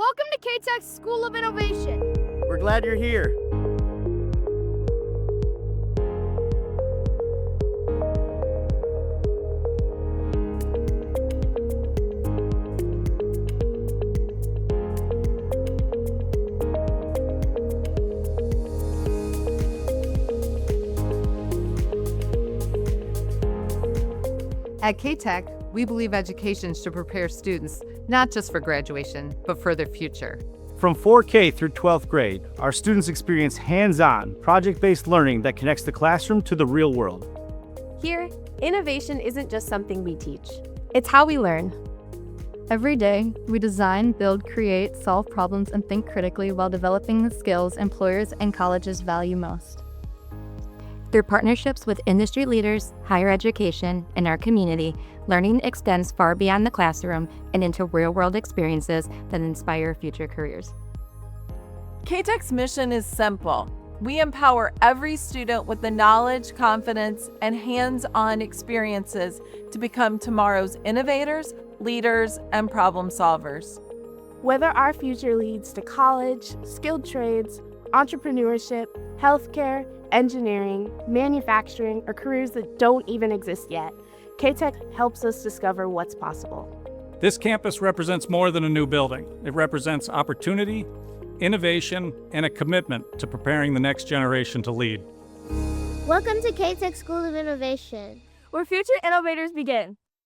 Welcome to KTEC School of Innovation. We're glad you're here. At KTEC, we believe education should prepare students not just for graduation, but for their future. From 4K through 12th grade, our students experience hands-on, project-based learning that connects the classroom to the real world. Here, innovation isn't just something we teach. It's how we learn. Every day, we design, build, create, solve problems, and think critically while developing the skills employers and colleges value most. Through partnerships with industry leaders, higher education, and our community, learning extends far beyond the classroom and into real-world experiences that inspire future careers. KTEC's mission is simple. We empower every student with the knowledge, confidence, and hands-on experiences to become tomorrow's innovators, leaders, and problem solvers. Whether our future leads to college, skilled trades, entrepreneurship, healthcare, engineering, manufacturing, or careers that don't even exist yet, KTEC helps us discover what's possible. This campus represents more than a new building. It represents opportunity, innovation, and a commitment to preparing the next generation to lead. Welcome to KTEC School of Innovation, Where future innovators begin.